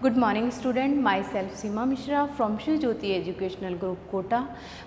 Good morning student, myself Seema Mishra from Shri Jyoti educational group Kota.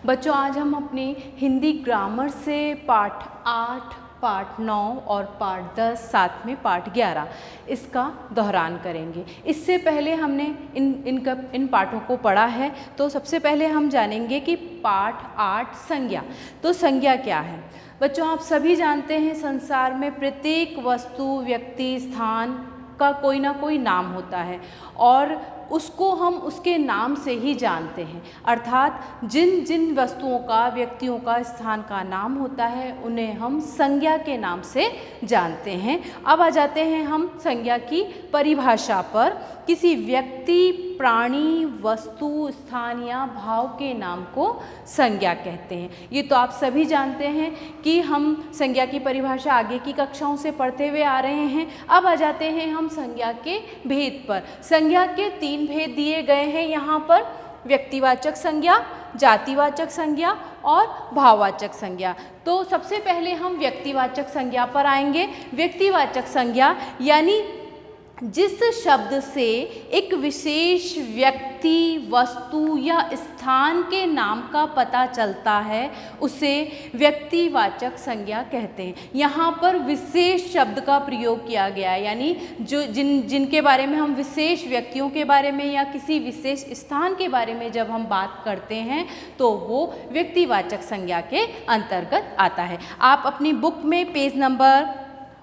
बच्चों, आज हम अपनी हिंदी ग्रामर से पाठ 8, पाठ 9 और पाठ 10 साथ में पाठ 11 इसका दोहरान करेंगे। इससे पहले हमने इन पाठों को पढ़ा है, तो सबसे पहले हम जानेंगे कि पाठ 8 संज्ञा। तो संज्ञा क्या है? बच्चों, आप सभी जानते हैं संसार में प्रत्येक वस्तु, व्यक्ति, स्थान का कोई ना कोई नाम होता है और उसको हम उसके नाम से ही जानते हैं। अर्थात जिन जिन वस्तुओं का, व्यक्तियों का, स्थान का नाम होता है उन्हें हम संज्ञा के नाम से जानते हैं। अब आ जाते हैं हम संज्ञा की परिभाषा पर। किसी व्यक्ति, प्राणी, वस्तु, स्थान या भाव के नाम को संज्ञा कहते हैं। ये तो आप सभी जानते हैं कि हम संज्ञा की परिभाषा आगे की कक्षाओं से पढ़ते हुए आ रहे हैं। अब आ जाते हैं हम संज्ञा के भेद पर। संज्ञा के 3 भेद दिए गए हैं यहाँ पर: व्यक्तिवाचक संज्ञा, जातिवाचक संज्ञा और भाववाचक संज्ञा। तो सबसे पहले हम व्यक्तिवाचक संज्ञा पर आएंगे। व्यक्तिवाचक संज्ञा यानी जिस शब्द से एक विशेष व्यक्ति, वस्तु या स्थान के नाम का पता चलता है उसे व्यक्तिवाचक संज्ञा कहते हैं। यहाँ पर विशेष शब्द का प्रयोग किया गया है, यानी जो जिनके बारे में हम, विशेष व्यक्तियों के बारे में या किसी विशेष स्थान के बारे में जब हम बात करते हैं तो वो व्यक्तिवाचक संज्ञा के अंतर्गत आता है। आप अपनी बुक में पेज नंबर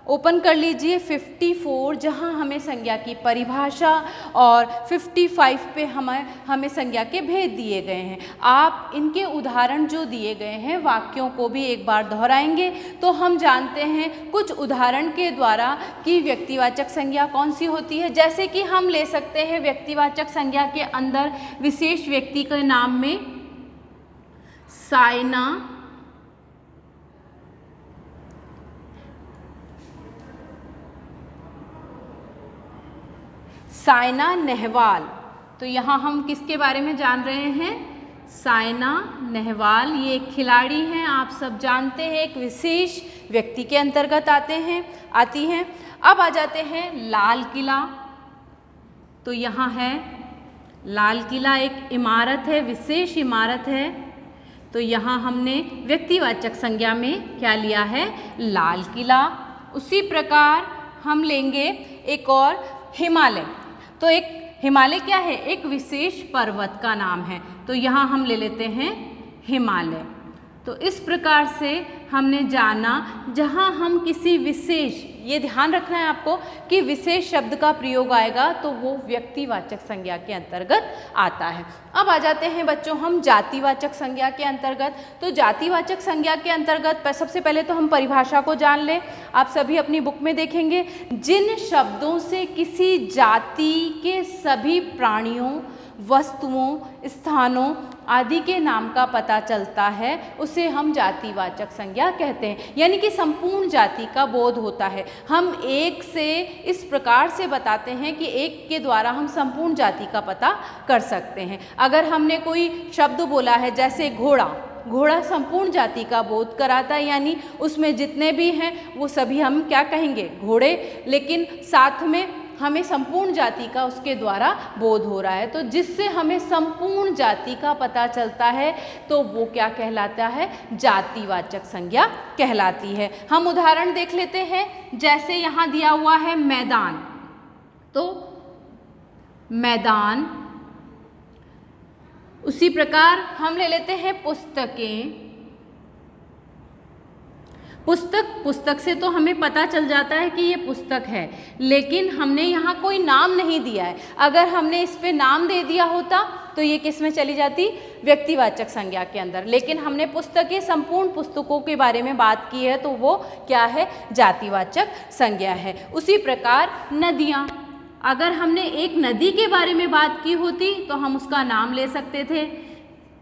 ओपन कर लीजिए 54, जहाँ हमें संज्ञा की परिभाषा, और 55 पे हमें संज्ञा के भेद दिए गए हैं। आप इनके उदाहरण जो दिए गए हैं वाक्यों को भी एक बार दोहराएंगे तो हम जानते हैं कुछ उदाहरण के द्वारा कि व्यक्तिवाचक संज्ञा कौन सी होती है। जैसे कि हम ले सकते हैं व्यक्तिवाचक संज्ञा के अंदर विशेष व्यक्ति के नाम में साइना, साइना नेहवाल। तो यहाँ हम किसके बारे में जान रहे हैं? साइना नेहवाल। ये एक खिलाड़ी हैं, आप सब जानते हैं, एक विशेष व्यक्ति के अंतर्गत आती हैं। अब आ जाते हैं लाल किला। तो यहाँ है लाल किला, एक इमारत है, विशेष इमारत है। तो यहाँ हमने व्यक्तिवाचक संज्ञा में क्या लिया है? लाल किला। उसी प्रकार हम लेंगे एक और हिमालय। तो एक हिमालय क्या है? एक विशेष पर्वत का नाम है। तो यहाँ हम ले लेते हैं हिमालय। तो इस प्रकार से हमने जाना, जहाँ हम किसी विशेष, ये ध्यान रखना है आपको कि विशेष शब्द का प्रयोग आएगा तो वो व्यक्तिवाचक संज्ञा के अंतर्गत आता है। अब आ जाते हैं बच्चों हम जातिवाचक संज्ञा के अंतर्गत। तो जातिवाचक संज्ञा के अंतर्गत सबसे पहले तो हम परिभाषा को जान लें। आप सभी अपनी बुक में देखेंगे, जिन शब्दों से किसी जाति के सभी प्राणियों, वस्तुओं, स्थानों आदि के नाम का पता चलता है उसे हम जातिवाचक संज्ञा कहते हैं। यानी कि संपूर्ण जाति का बोध होता है। हम एक से इस प्रकार से बताते हैं कि एक के द्वारा हम संपूर्ण जाति का पता कर सकते हैं। अगर हमने कोई शब्द बोला है जैसे घोड़ा, घोड़ा संपूर्ण जाति का बोध कराता है, यानी उसमें जितने भी हैं वो सभी हम क्या कहेंगे? घोड़े। लेकिन साथ में हमें संपूर्ण जाति का उसके द्वारा बोध हो रहा है। तो जिससे हमें संपूर्ण जाति का पता चलता है तो वो क्या कहलाता है? जातिवाचक संज्ञा कहलाती है। हम उदाहरण देख लेते हैं। जैसे यहाँ दिया हुआ है मैदान। तो मैदान। उसी प्रकार हम ले लेते हैं पुस्तकें। पुस्तक से तो हमें पता चल जाता है कि ये पुस्तक है, लेकिन हमने यहाँ कोई नाम नहीं दिया है। अगर हमने इस पे नाम दे दिया होता तो ये किस में चली जाती? व्यक्तिवाचक संज्ञा के अंदर। लेकिन हमने पुस्तकें, संपूर्ण पुस्तकों के बारे में बात की है तो वो क्या है? जातिवाचक संज्ञा है। उसी प्रकार नदियाँ। अगर हमने एक नदी के बारे में बात की होती तो हम उसका नाम ले सकते थे,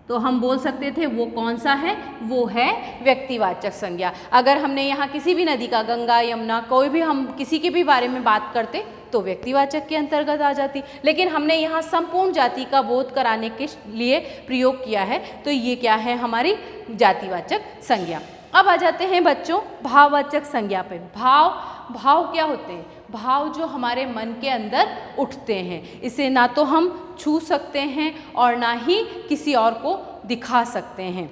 तो हम बोल सकते थे वो कौन सा है? वो है व्यक्तिवाचक संज्ञा। अगर हमने यहाँ किसी भी नदी का, गंगा, यमुना, कोई भी, हम किसी के भी बारे में बात करते तो व्यक्तिवाचक के अंतर्गत आ जाती। लेकिन हमने यहाँ संपूर्ण जाति का बोध कराने के लिए प्रयोग किया है तो ये क्या है? हमारी जातिवाचक संज्ञा। अब आ जाते हैं बच्चों भाववाचक संज्ञा पे। भाव क्या होते हैं? भाव जो हमारे मन के अंदर उठते हैं। इसे ना तो हम छू सकते हैं और ना ही किसी और को दिखा सकते हैं।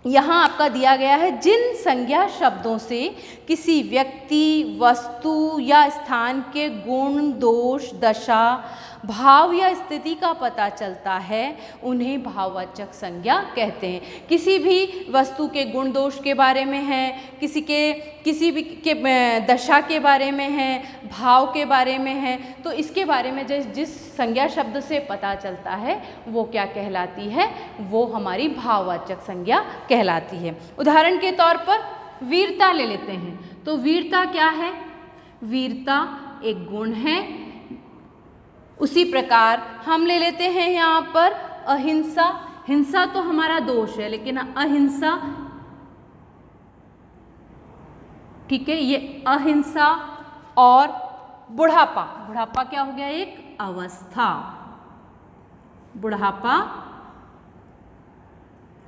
यहाँ आपका दिया गया है, जिन संज्ञा शब्दों से किसी व्यक्ति, वस्तु या स्थान के गुण, दोष, दशा, भाव या स्थिति का पता चलता है उन्हें भाववाचक संज्ञा कहते हैं। किसी भी वस्तु के गुण दोष के बारे में है, किसी भी के दशा के बारे में है, भाव के बारे में है, तो इसके बारे में जिस संज्ञा शब्द से पता चलता है वो क्या कहलाती है, वो हमारी भाववाचक संज्ञा कहलाती है। उदाहरण के तौर पर वीरता ले लेते हैं। तो वीरता क्या है? वीरता एक गुण है। उसी प्रकार हम ले लेते हैं यहाँ पर अहिंसा। हिंसा तो हमारा दोष है, लेकिन अहिंसा, ठीक है, ये अहिंसा। और बुढ़ापा, बुढ़ापा क्या हो गया? एक अवस्था। बुढ़ापा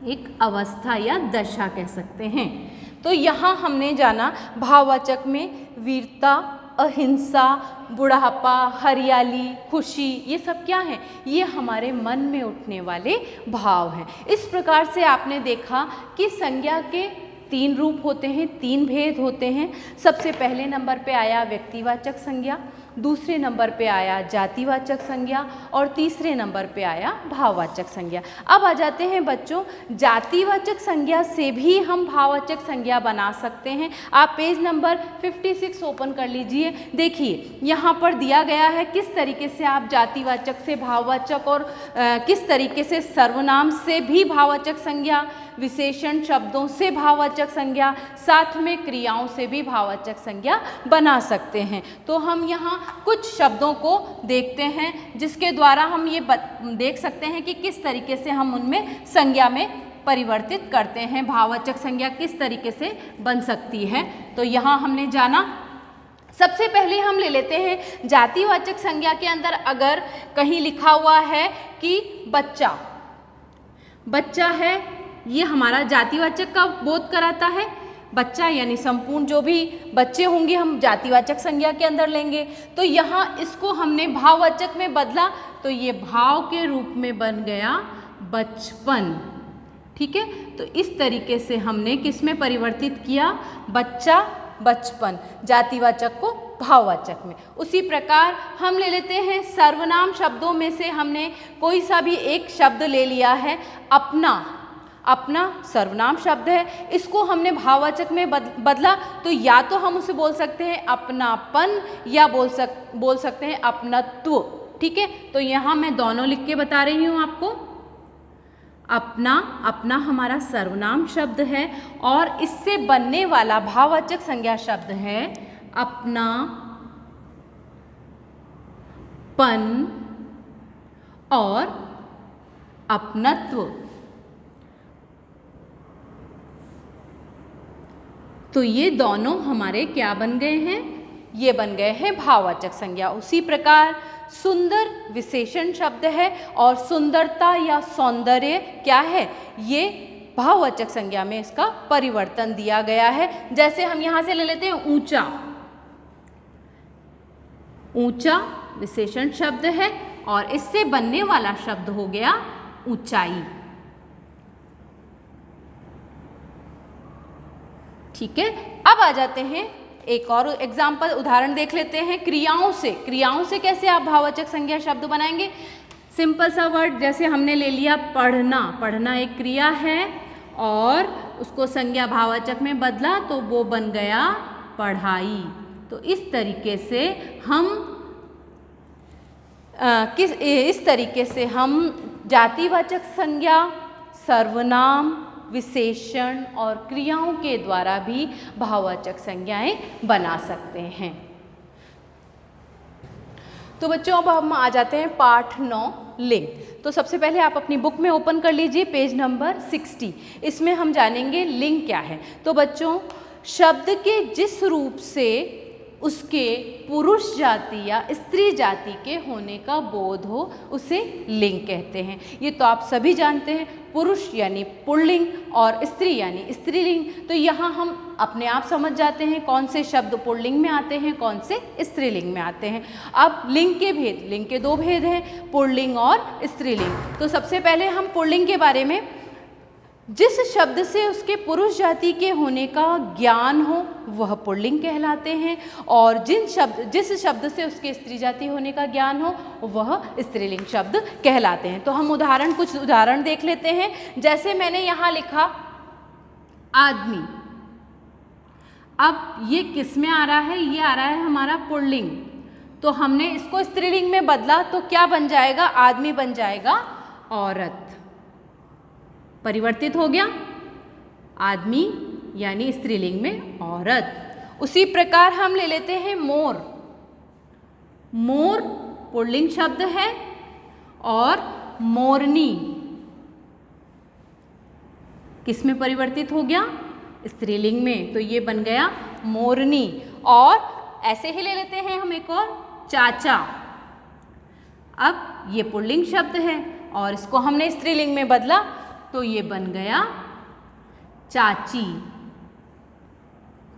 एक अवस्था या दशा कह सकते हैं। तो यहाँ हमने जाना भाववाचक में वीरता, अहिंसा, बुढ़ापा, हरियाली, खुशी, ये सब क्या हैं? ये हमारे मन में उठने वाले भाव हैं। इस प्रकार से आपने देखा कि संज्ञा के 3 रूप होते हैं, 3 भेद होते हैं। सबसे पहले नंबर पे आया व्यक्तिवाचक संज्ञा, दूसरे नंबर पे आया जातिवाचक संज्ञा और तीसरे नंबर पे आया भाववाचक संज्ञा। अब आ जाते हैं बच्चों, जातिवाचक संज्ञा से भी हम भाववाचक संज्ञा बना सकते हैं। आप पेज नंबर 56 ओपन कर लीजिए। देखिए यहाँ पर दिया गया है किस तरीके से आप जातिवाचक से भाववाचक और किस तरीके से सर्वनाम से भी भाववाचक संज्ञा, विशेषण शब्दों से भाववाचक संज्ञा, साथ में क्रियाओं से भी भाववाचक संज्ञा बना सकते हैं। तो हम यहाँ कुछ शब्दों को देखते हैं जिसके द्वारा हम ये देख सकते हैं कि किस तरीके से हम उनमें संज्ञा में परिवर्तित करते हैं, भाववाचक संज्ञा किस तरीके से बन सकती है। तो यहाँ हमने जाना, सबसे पहले हम ले लेते हैं जातिवाचक संज्ञा के अंदर अगर कहीं लिखा हुआ है कि बच्चा, बच्चा है, ये हमारा जातिवाचक का बोध कराता है। बच्चा यानी संपूर्ण जो भी बच्चे होंगे हम जातिवाचक संज्ञा के अंदर लेंगे। तो यहाँ इसको हमने भाववाचक में बदला तो ये भाव के रूप में बन गया बचपन। ठीक है, तो इस तरीके से हमने किस में परिवर्तित किया? बच्चा, बचपन, जातिवाचक को भाववाचक में। उसी प्रकार हम ले लेते हैं सर्वनाम शब्दों में से हमने कोई सा भी एक शब्द ले लिया है, अपना। अपना सर्वनाम शब्द है, इसको हमने भाववाचक में बदला तो या तो हम उसे बोल सकते हैं अपनापन या बोल सकते हैं अपनत्व। ठीक है, तो यहाँ मैं दोनों लिख के बता रही हूँ आपको। अपना, अपना हमारा सर्वनाम शब्द है और इससे बनने वाला भाववाचक संज्ञा शब्द है अपना, पन और अपनत्व। तो ये दोनों हमारे क्या बन गए हैं? ये बन गए हैं भाववाचक संज्ञा। उसी प्रकार सुंदर विशेषण शब्द है और सुंदरता या सौंदर्य क्या है? ये भाववाचक संज्ञा में इसका परिवर्तन दिया गया है। जैसे हम यहाँ से ले लेते हैं ऊंचा। ऊंचा विशेषण शब्द है और इससे बनने वाला शब्द हो गया ऊंचाई। ठीक है, अब आ जाते हैं एक और एग्जाम्पल, उदाहरण देख लेते हैं क्रियाओं से। क्रियाओं से कैसे आप भाववाचक संज्ञा शब्द बनाएंगे? सिंपल सा वर्ड जैसे हमने ले लिया पढ़ना। पढ़ना एक क्रिया है और उसको संज्ञा भाववाचक में बदला तो वो बन गया पढ़ाई। तो इस तरीके से हम इस तरीके से हम जातिवाचक संज्ञा, सर्वनाम, विशेषण और क्रियाओं के द्वारा भी भाववाचक संज्ञाएं बना सकते हैं। तो बच्चों अब हम आ जाते हैं पाठ 9 लिंग। तो सबसे पहले आप अपनी बुक में ओपन कर लीजिए पेज नंबर 60। इसमें हम जानेंगे लिंग क्या है। तो बच्चों शब्द के जिस रूप से उसके पुरुष जाति या स्त्री जाति के होने का बोध हो, उसे लिंग कहते हैं। ये तो आप सभी जानते हैं, पुरुष यानी पुल्लिंग और स्त्री यानी स्त्रीलिंग। तो यहाँ हम अपने आप समझ जाते हैं कौन से शब्द पुल्लिंग में आते हैं, कौन से स्त्रीलिंग में आते हैं। अब लिंग के भेद, लिंग के दो भेद हैं, पुल्लिंग और स्त्रीलिंग। तो सबसे पहले हम पुल्लिंग के बारे में, जिस शब्द से उसके पुरुष जाति के होने का ज्ञान हो वह पुल्लिंग कहलाते हैं, और जिस शब्द से उसके स्त्री जाति होने का ज्ञान हो वह स्त्रीलिंग शब्द कहलाते हैं। तो हम कुछ उदाहरण देख लेते हैं। जैसे मैंने यहाँ लिखा आदमी, अब ये किस में आ रहा है, ये आ रहा है हमारा पुल्लिंग। तो हमने इसको स्त्रीलिंग में बदला तो क्या बन जाएगा, आदमी बन जाएगा औरत, परिवर्तित हो गया, आदमी यानी स्त्रीलिंग में औरत। उसी प्रकार हम ले लेते हैं मोर। मोर पुल्लिंग शब्द है और मोरनी किस में परिवर्तित हो गया, स्त्रीलिंग में, तो ये बन गया मोरनी। और ऐसे ही ले लेते हैं हम एक और, चाचा। अब ये पुल्लिंग शब्द है और इसको हमने स्त्रीलिंग में बदला तो ये बन गया चाची।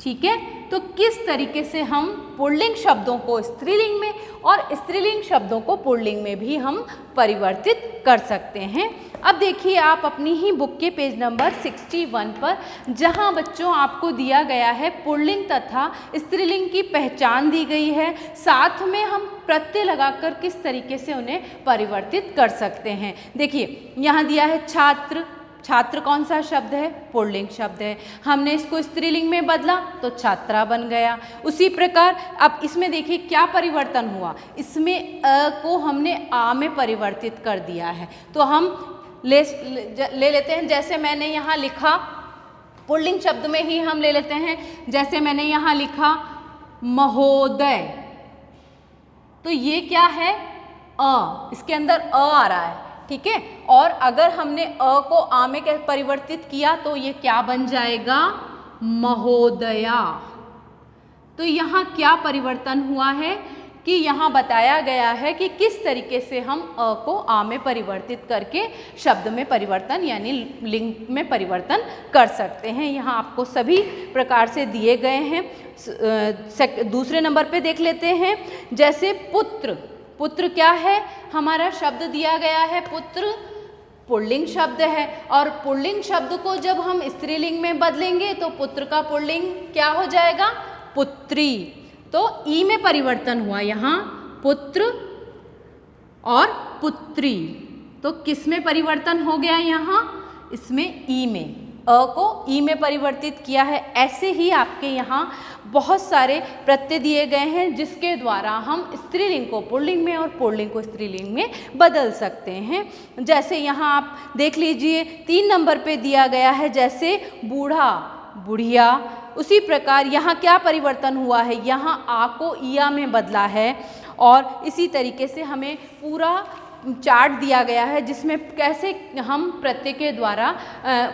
ठीक है, तो किस तरीके से हम पुल्लिंग शब्दों को स्त्रीलिंग में और स्त्रीलिंग शब्दों को पुल्लिंग में भी हम परिवर्तित कर सकते हैं। अब देखिए आप अपनी ही बुक के पेज नंबर 61 पर, जहां बच्चों आपको दिया गया है पुल्लिंग तथा स्त्रीलिंग की पहचान दी गई है, साथ में हम प्रत्यय लगाकर किस तरीके से उन्हें परिवर्तित कर सकते हैं। देखिए यहाँ दिया है छात्र। छात्र कौन सा शब्द है, पुल्लिंग शब्द है, हमने इसको स्त्रीलिंग में बदला तो छात्रा बन गया। उसी प्रकार अब इसमें देखिए क्या परिवर्तन हुआ, इसमें अ को हमने आ में परिवर्तित कर दिया है। तो हम ले लेते हैं, जैसे मैंने यहाँ लिखा, पुल्लिंग शब्द में ही हम ले लेते हैं, जैसे मैंने यहाँ लिखा महोदय, तो ये क्या है, अ, इसके अंदर अ आ रहा है। ठीक है, और अगर हमने अ को आ में परिवर्तित किया तो ये क्या बन जाएगा, महोदया। तो यहाँ क्या परिवर्तन हुआ है कि यहाँ बताया गया है कि किस तरीके से हम अ को आ में परिवर्तित करके शब्द में परिवर्तन यानी लिंग में परिवर्तन कर सकते हैं। यहाँ आपको सभी प्रकार से दिए गए हैं। दूसरे नंबर पे देख लेते हैं, जैसे पुत्र। पुत्र क्या है, हमारा शब्द दिया गया है पुत्र, पुल्लिंग शब्द है, और पुल्लिंग शब्द को जब हम स्त्रीलिंग में बदलेंगे तो पुत्र का पुल्लिंग क्या हो जाएगा, पुत्री। तो ई में परिवर्तन हुआ यहाँ, पुत्र और पुत्री। तो किस में परिवर्तन हो गया यहाँ, इसमें ई में, अ को ई में परिवर्तित किया है। ऐसे ही आपके यहाँ बहुत सारे प्रत्यय दिए गए हैं जिसके द्वारा हम स्त्रीलिंग को पुल्लिंग में और पुल्लिंग को स्त्रीलिंग में बदल सकते हैं। जैसे यहाँ आप देख लीजिए 3 नंबर पे दिया गया है, जैसे बूढ़ा, बुढ़िया। उसी प्रकार यहाँ क्या परिवर्तन हुआ है, यहाँ आ को इया में बदला है, और इसी तरीके से हमें पूरा चार्ट दिया गया है जिसमें कैसे हम प्रत्यय के द्वारा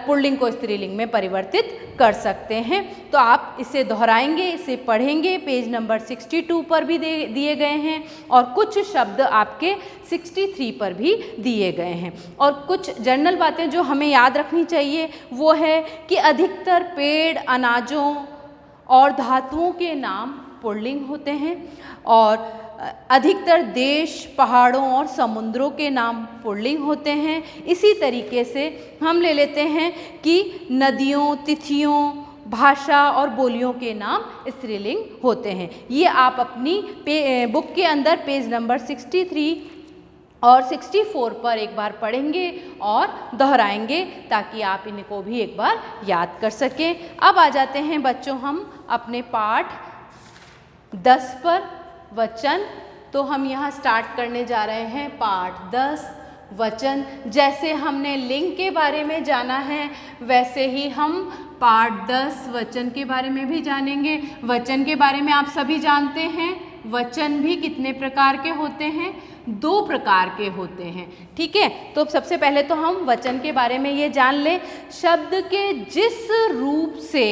पुल्लिंग को स्त्रीलिंग में परिवर्तित कर सकते हैं। तो आप इसे दोहराएंगे, इसे पढ़ेंगे, पेज नंबर 62 पर भी दिए गए हैं, और कुछ शब्द आपके 63 पर भी दिए गए हैं। और कुछ जनरल बातें जो हमें याद रखनी चाहिए वो है कि अधिकतर पेड़, अनाजों और धातुओं के नाम पुल्लिंग होते हैं, और अधिकतर देश, पहाड़ों और समुद्रों के नाम पुल्लिंग होते हैं। इसी तरीके से हम ले लेते हैं कि नदियों, तिथियों, भाषा और बोलियों के नाम स्त्रीलिंग होते हैं। ये आप अपनी बुक के अंदर पेज नंबर 63 और 64 पर एक बार पढ़ेंगे और दोहराएंगे ताकि आप इनको भी एक बार याद कर सकें। अब आ जाते हैं बच्चों हम अपने पाठ 10 पर, वचन। तो हम यहाँ स्टार्ट करने जा रहे हैं पाठ 10 वचन। जैसे हमने लिंग के बारे में जाना है वैसे ही हम पाठ 10 वचन के बारे में भी जानेंगे। वचन के बारे में आप सभी जानते हैं, वचन भी कितने प्रकार के होते हैं? 2 प्रकार के होते हैं। ठीक है, तो सबसे पहले तो हम वचन के बारे में ये जान ले। शब्द के जिस रूप से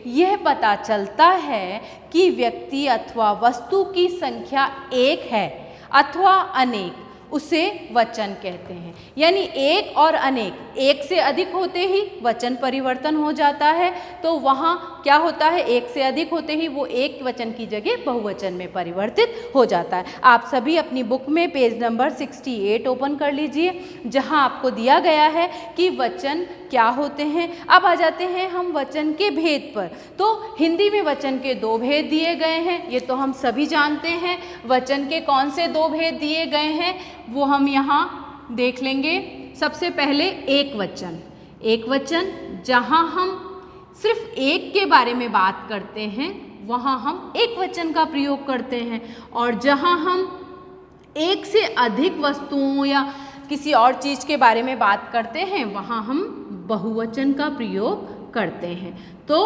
यह पता चलता है कि व्यक्ति अथवा वस्तु की संख्या एक है अथवा अनेक, उसे वचन कहते हैं। यानी एक और अनेक, एक से अधिक होते ही वचन परिवर्तन हो जाता है, तो वहाँ क्या होता है, एक से अधिक होते ही वो एक वचन की जगह बहुवचन में परिवर्तित हो जाता है। आप सभी अपनी बुक में पेज नंबर 68 ओपन कर लीजिए, जहाँ आपको दिया गया है कि वचन क्या होते हैं। अब आ जाते हैं हम वचन के भेद पर। तो हिंदी में वचन के 2 भेद दिए गए हैं, ये तो हम सभी जानते हैं। वचन के कौन से 2 भेद दिए गए हैं वो हम यहाँ देख लेंगे। सबसे पहले एक वचन। एक वचन जहाँ हम सिर्फ एक के बारे में बात करते हैं वहाँ हम एक वचन का प्रयोग करते हैं, और जहाँ हम एक से अधिक वस्तुओं या किसी और चीज़ के बारे में बात करते हैं वहाँ हम बहुवचन का प्रयोग करते हैं। तो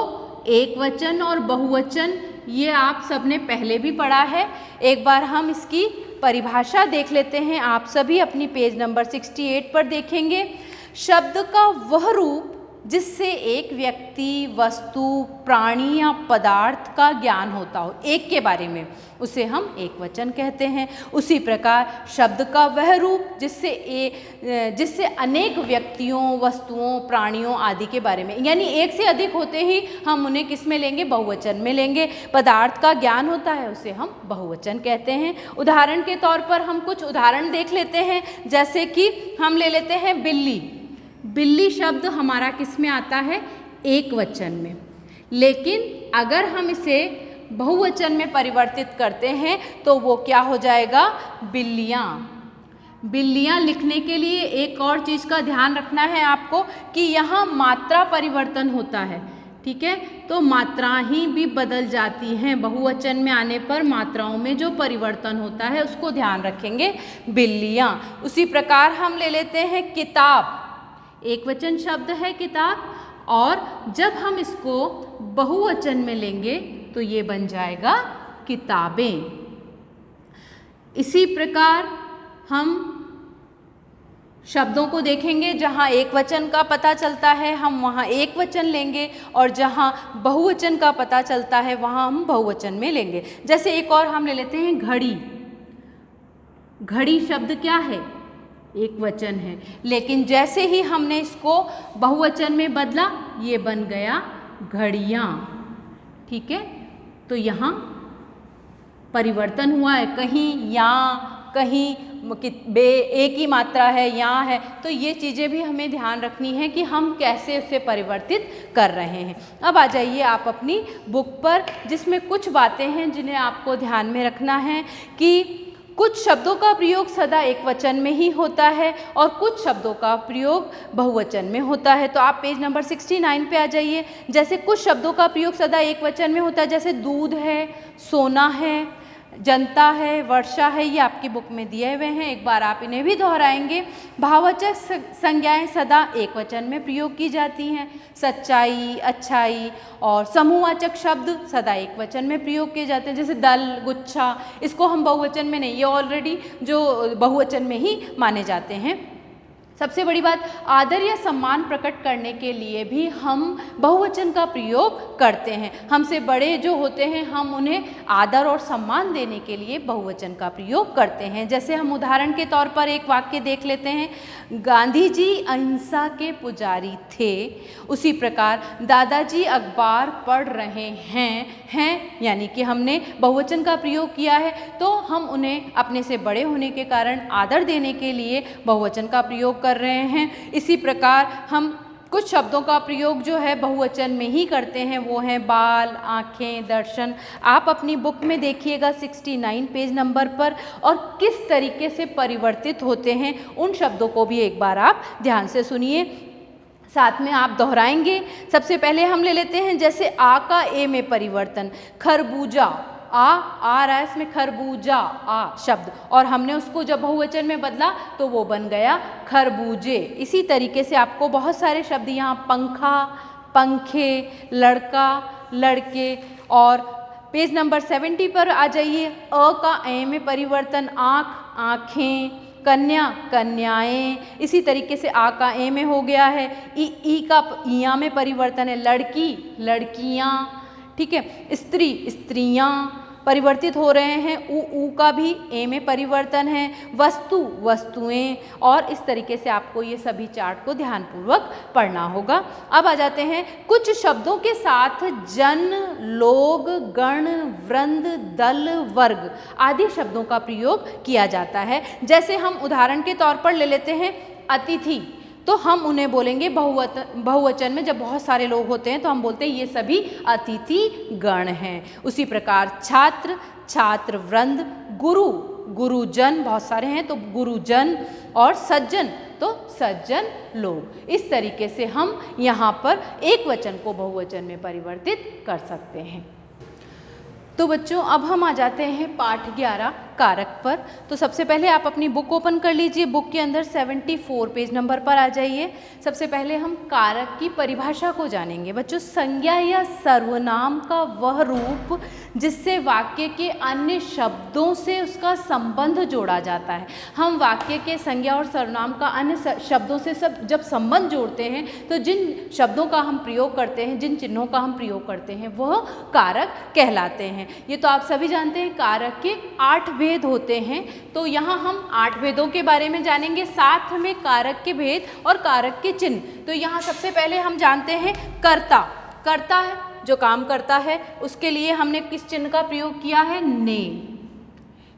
एक वचन और बहुवचन ये आप सबने पहले भी पढ़ा है। एक बार हम इसकी परिभाषा देख लेते हैं। आप सभी अपनी पेज नंबर 68 पर देखेंगे। शब्द का वह रूप जिससे एक व्यक्ति, वस्तु, प्राणी या पदार्थ का ज्ञान होता हो, एक के बारे में, उसे हम एक वचन कहते हैं। उसी प्रकार शब्द का वह रूप जिससे अनेक व्यक्तियों, वस्तुओं, प्राणियों आदि के बारे में, यानी एक से अधिक होते ही हम उन्हें किस में लेंगे? बहुवचन में लेंगे। पदार्थ का ज्ञान होता है उसे हम बहुवचन कहते हैं। उदाहरण के तौर पर हम कुछ उदाहरण देख लेते हैं, जैसे कि हम ले लेते हैं बिल्ली। बिल्ली शब्द हमारा किस में आता है? एक वचन में। लेकिन अगर हम इसे बहुवचन में परिवर्तित करते हैं तो वो क्या हो जाएगा? बिल्लियाँ। बिल्लियाँ लिखने के लिए एक और चीज़ का ध्यान रखना है आपको कि यहाँ मात्रा परिवर्तन होता है। ठीक है, तो मात्राएं ही भी बदल जाती हैं। बहुवचन में आने पर मात्राओं में जो परिवर्तन होता है उसको ध्यान रखेंगे, बिल्लियाँ। उसी प्रकार हम ले लेते हैं किताब। एक वचन शब्द है किताब, और जब हम इसको बहुवचन में लेंगे तो ये बन जाएगा किताबें। इसी प्रकार हम शब्दों को देखेंगे, जहाँ एक वचन का पता चलता है हम वहाँ एक वचन लेंगे, और जहाँ बहुवचन का पता चलता है वहाँ हम बहुवचन में लेंगे। जैसे एक और हम ले लेते हैं घड़ी। घड़ी शब्द क्या है? एक वचन है, लेकिन जैसे ही हमने इसको बहुवचन में बदला ये बन गया घड़ियाँ। ठीक है, तो यहाँ परिवर्तन हुआ है, कहीं या कहीं एक ही मात्रा है, यहाँ है, तो ये चीज़ें भी हमें ध्यान रखनी है कि हम कैसे उसे परिवर्तित कर रहे हैं। अब आ जाइए आप अपनी बुक पर, जिसमें कुछ बातें हैं जिन्हें आपको ध्यान में रखना है कि कुछ शब्दों का प्रयोग सदा एक वचन में ही होता है और कुछ शब्दों का प्रयोग बहुवचन में होता है। तो आप पेज नंबर 69 पे आ जाइए। जैसे कुछ शब्दों का प्रयोग सदा एक वचन में होता है, जैसे दूध है, सोना है, जनता है, वर्षा है, ये आपकी बुक में दिए हुए हैं। एक बार आप इन्हें भी दोहराएंगे। भाववाचक संज्ञाएं सदा एक वचन में प्रयोग की जाती हैं। सच्चाई, अच्छाई और समूहवाचक शब्द सदा एक वचन में प्रयोग किए जाते हैं, जैसे दल, गुच्छा। इसको हम बहुवचन में नहीं, ये ऑलरेडी जो बहुवचन में ही माने जाते हैं। सबसे बड़ी बात, आदर या सम्मान प्रकट करने के लिए भी हम बहुवचन का प्रयोग करते हैं। हमसे बड़े जो होते हैं हम उन्हें आदर और सम्मान देने के लिए बहुवचन का प्रयोग करते हैं। जैसे हम उदाहरण के तौर पर एक वाक्य देख लेते हैं, गांधी जी अहिंसा के पुजारी थे। उसी प्रकार दादाजी अखबार पढ़ रहे हैं यानी कि हमने बहुवचन का प्रयोग किया है, तो हम उन्हें अपने से बड़े होने के कारण आदर देने के लिए बहुवचन का प्रयोग कर रहे हैं। इसी प्रकार हम कुछ शब्दों का प्रयोग जो है बहुवचन में ही करते हैं, वो हैं बाल, आँखें, दर्शन। आप अपनी बुक में देखिएगा 69 पेज नंबर पर, और किस तरीके से परिवर्तित होते हैं उन शब्दों को भी एक बार आप ध्यान से सुनिए, साथ में आप दोहराएंगे। सबसे पहले हम ले लेते हैं, जैसे आ का ए में परिवर्तन, खरबूजा, आ रहा है इसमें खरबूजा, आ शब्द, और हमने उसको जब बहुवचन में बदला तो वो बन गया खरबूजे। इसी तरीके से आपको बहुत सारे शब्द यहाँ पंखा, पंखे, लड़का, लड़के और पेज नंबर 70 पर आ जाइए। अ का ए में परिवर्तन आँख, आँखें, कन्या, कन्याएं। इसी तरीके से आ का ए में हो गया है। ई का इया में परिवर्तन है, लड़की, लड़कियां। ठीक है, स्त्री, स्त्रियां परिवर्तित हो रहे हैं। ऊ का भी ए में परिवर्तन है। वस्तु, वस्तुएं। और इस तरीके से आपको ये सभी चार्ट को ध्यानपूर्वक पढ़ना होगा। अब आ जाते हैं कुछ शब्दों के साथ जन, लोग, गण, वृंद, दल, वर्ग आदि शब्दों का प्रयोग किया जाता है। जैसे हम उदाहरण के तौर पर ले लेते हैं अतिथि, तो हम उन्हें बोलेंगे बहुवचन में। जब बहुत सारे लोग होते हैं तो हम बोलते हैं ये सभी अतिथि गण हैं। उसी प्रकार छात्र, छात्र वृंद, गुरु, गुरुजन, बहुत सारे हैं तो गुरुजन, और सज्जन तो सज्जन लोग। इस तरीके से हम यहाँ पर एक वचन को बहुवचन में परिवर्तित कर सकते हैं। तो बच्चों अब हम आ जाते हैं पाठ 11 कारक पर। तो सबसे पहले आप अपनी बुक ओपन कर लीजिए। बुक के अंदर 74 पेज नंबर पर आ जाइए। सबसे पहले हम कारक की परिभाषा को जानेंगे। बच्चों, संज्ञा या सर्वनाम का वह रूप जिससे वाक्य के अन्य शब्दों से उसका संबंध जोड़ा जाता है। हम वाक्य के संज्ञा और सर्वनाम का अन्य शब्दों से जब संबंध जोड़ते हैं तो जिन शब्दों का हम प्रयोग करते हैं, जिन चिन्हों का हम प्रयोग करते हैं, वह कारक कहलाते हैं। ये तो आप सभी जानते हैं। कारक के 8 भेद होते हैं, तो यहाँ हम 8 भेदों के बारे में जानेंगे, साथ में कारक के भेद और कारक के चिन्ह। तो यहाँ सबसे पहले हम जानते हैं कर्ता। कर्ता है जो काम करता है, उसके लिए हमने किस चिन्ह का प्रयोग किया है? ने।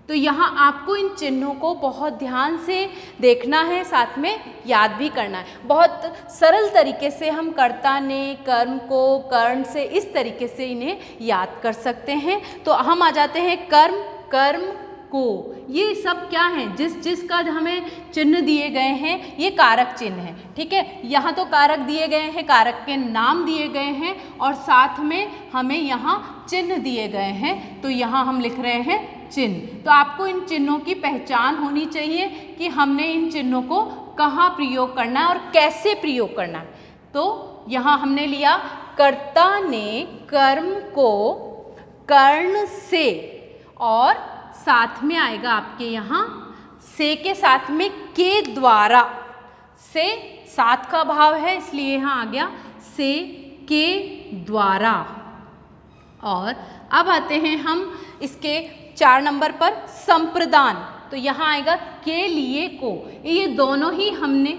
तो यहाँ आपको इन चिन्हों को बहुत ध्यान से देखना है, साथ में याद भी करना है। बहुत सरल तरीके से हम कर्ता ने, कर्म को, कर्ण से इस तरीके से इन्हें याद कर सकते हैं। तो हम आ जाते हैं कर्म, कर्म को। ये सब क्या है? जिस का हमें चिन्ह दिए गए हैं ये कारक चिन्ह है। ठीक है, यहाँ तो कारक दिए गए हैं, कारक के नाम दिए गए हैं और साथ में हमें यहाँ चिन्ह दिए गए हैं। तो यहाँ हम लिख रहे हैं चिन्ह। तो आपको इन चिन्हों की पहचान होनी चाहिए कि हमने इन चिन्हों को कहाँ प्रयोग करना है और कैसे प्रयोग करना है। तो यहाँ हमने लिया कर्ता ने कर्म को कर्ण से, और साथ में आएगा आपके यहाँ से के साथ में के द्वारा। से साथ का भाव है इसलिए यहाँ आ गया से के द्वारा। और अब आते हैं हम इसके 4 नंबर पर संप्रदान। तो यहाँ आएगा के लिए को। ये दोनों ही हमने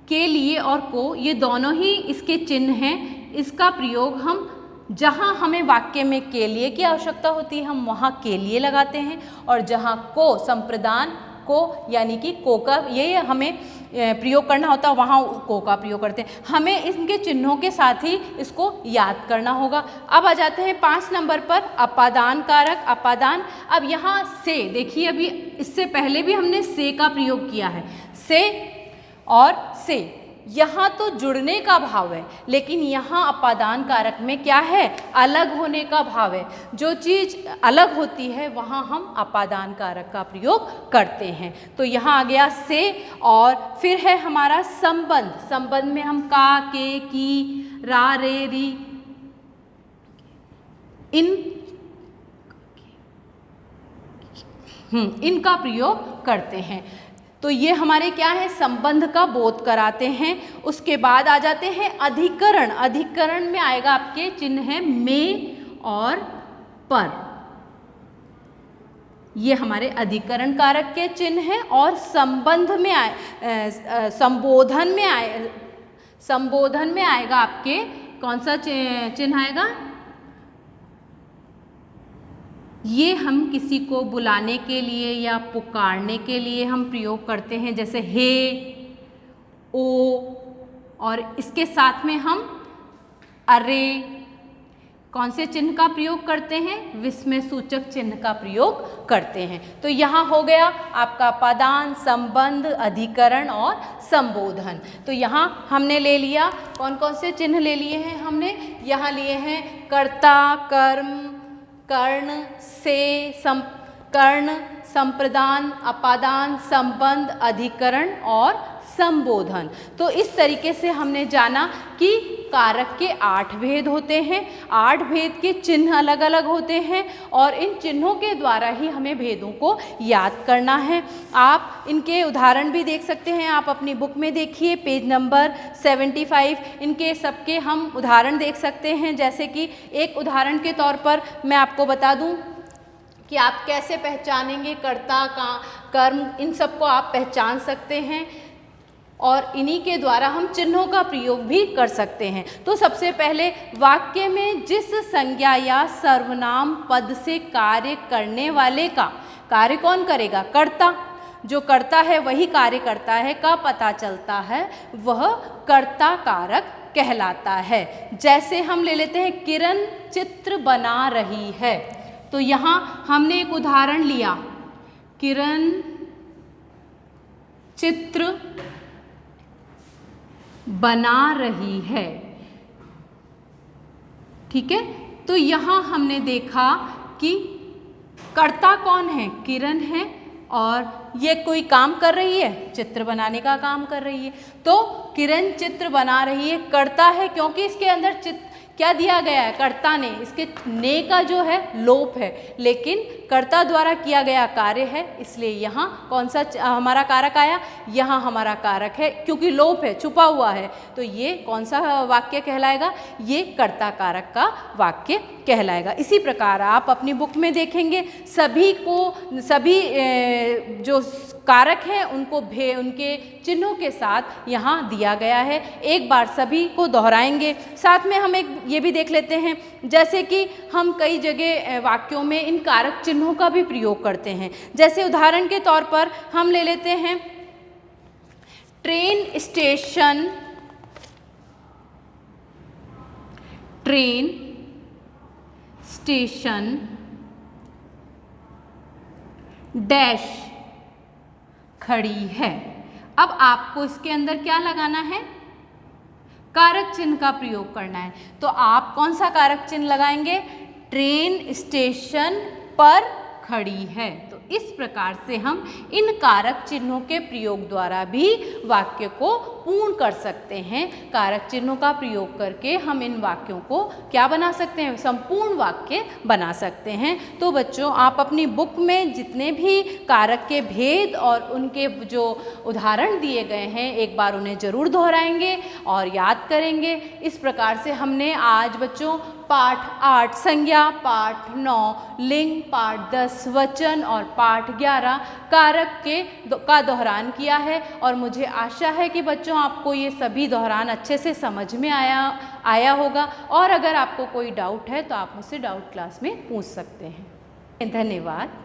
के लिए और को, ये दोनों ही इसके चिन्ह हैं। इसका प्रयोग हम जहाँ हमें वाक्य में के लिए की आवश्यकता होती है हम वहाँ के लिए लगाते हैं, और जहाँ को, संप्रदान को यानी कि को का ये हमें प्रयोग करना होता है वहाँ को का प्रयोग करते हैं। हमें इनके चिन्हों के साथ ही इसको याद करना होगा। अब आ जाते हैं 5 नंबर पर अपादान कारक। अपादान, अब यहाँ से देखिए, अभी इससे पहले भी हमने से का प्रयोग किया है। से और से यहाँ तो जुड़ने का भाव है, लेकिन यहाँ अपादान कारक में क्या है? अलग होने का भाव है। जो चीज़ अलग होती है वहाँ हम अपादान कारक का प्रयोग करते हैं। तो यहाँ आ गया से, और फिर है हमारा संबंध। संबंध में हम का, के, की, रा, रे, री, इनका प्रयोग करते हैं। तो ये हमारे क्या है? संबंध का बोध कराते हैं। उसके बाद आ जाते हैं अधिकरण। अधिकरण में आएगा आपके चिन्ह है में और पर। ये हमारे अधिकरण कारक के चिन्ह हैं। और संबंध में संबोधन में आएगा आपके कौन सा चिन्ह आएगा? ये हम किसी को बुलाने के लिए या पुकारने के लिए हम प्रयोग करते हैं, जैसे हे, ओ, और इसके साथ में हम अरे, कौन से चिन्ह का प्रयोग करते हैं? विस्मय सूचक चिन्ह का प्रयोग करते हैं। तो यहाँ हो गया आपका पदान, संबंध, अधिकरण और संबोधन। तो यहाँ हमने ले लिया, कौन कौन से चिन्ह ले लिए हैं हमने? यहाँ लिए हैं कर्ता, कर्म, कर्ण, से, कर्ण, संप्रदान, अपादान, संबंध, अधिकरण और संबोधन। तो इस तरीके से हमने जाना कि कारक के 8 भेद होते हैं, 8 भेद के चिन्ह अलग अलग होते हैं और इन चिन्हों के द्वारा ही हमें भेदों को याद करना है। आप इनके उदाहरण भी देख सकते हैं, आप अपनी बुक में देखिए पेज नंबर 75, इनके सबके हम उदाहरण देख सकते हैं। जैसे कि एक उदाहरण के तौर पर मैं आपको बता दूं कि आप कैसे पहचानेंगे कर्ता का कर्म, इन सबको आप पहचान सकते हैं और इन्हीं के द्वारा हम चिन्हों का प्रयोग भी कर सकते हैं। तो सबसे पहले वाक्य में जिस संज्ञा या सर्वनाम पद से कार्य करने वाले का, कार्य कौन करेगा? कर्ता। जो कर्ता है वही कार्य करता है का पता चलता है, वह कर्ता कारक कहलाता है। जैसे हम ले लेते हैं किरण चित्र बना रही है, तो यहाँ हमने एक उदाहरण लिया, किरण चित्र बना रही है, ठीक है। तो यहाँ हमने देखा कि कर्ता कौन है? किरण है और ये कोई काम कर रही है, चित्र बनाने का काम कर रही है। तो किरण चित्र बना रही है, कर्ता है क्योंकि इसके अंदर क्या दिया गया है? कर्ता ने, इसके ने का जो है लोप है, लेकिन कर्ता द्वारा किया गया कार्य है, इसलिए यहाँ कौन सा हमारा कारक आया? यहाँ हमारा कारक है, क्योंकि लोप है, छुपा हुआ है, तो ये कौन सा वाक्य कहलाएगा? ये कर्ता कारक का वाक्य कहलाएगा। इसी प्रकार आप अपनी बुक में देखेंगे सभी जो कारक हैं उनको उनके चिन्हों के साथ यहाँ दिया गया है। एक बार सभी को दोहराएंगे, साथ में हम एक ये भी देख लेते हैं, जैसे कि हम कई जगह वाक्यों में इन कारक चिन्हों का भी प्रयोग करते हैं। जैसे उदाहरण के तौर पर हम ले लेते हैं train station, train station dash खड़ी है। अब आपको इसके अंदर क्या लगाना है? कारक चिन्ह का प्रयोग करना है। तो आप कौन सा कारक चिन्ह लगाएंगे? ट्रेन स्टेशन पर खड़ी है। तो इस प्रकार से हम इन कारक चिन्हों के प्रयोग द्वारा भी वाक्य को पूर्ण कर सकते हैं। कारक चिन्हों का प्रयोग करके हम इन वाक्यों को क्या बना सकते हैं? संपूर्ण वाक्य बना सकते हैं। तो बच्चों, आप अपनी बुक में जितने भी कारक के भेद और उनके जो उदाहरण दिए गए हैं, एक बार उन्हें जरूर दोहराएंगे और याद करेंगे। इस प्रकार से हमने आज बच्चों पाठ 8 संज्ञा, पाठ 9 लिंग, पाठ 10 वचन और पाठ 11 कारक का दोहरान किया है। और मुझे आशा है कि बच्चों आपको ये सभी दोहरान अच्छे से समझ में आया होगा। और अगर आपको कोई डाउट है तो आप मुझसे डाउट क्लास में पूछ सकते हैं। धन्यवाद।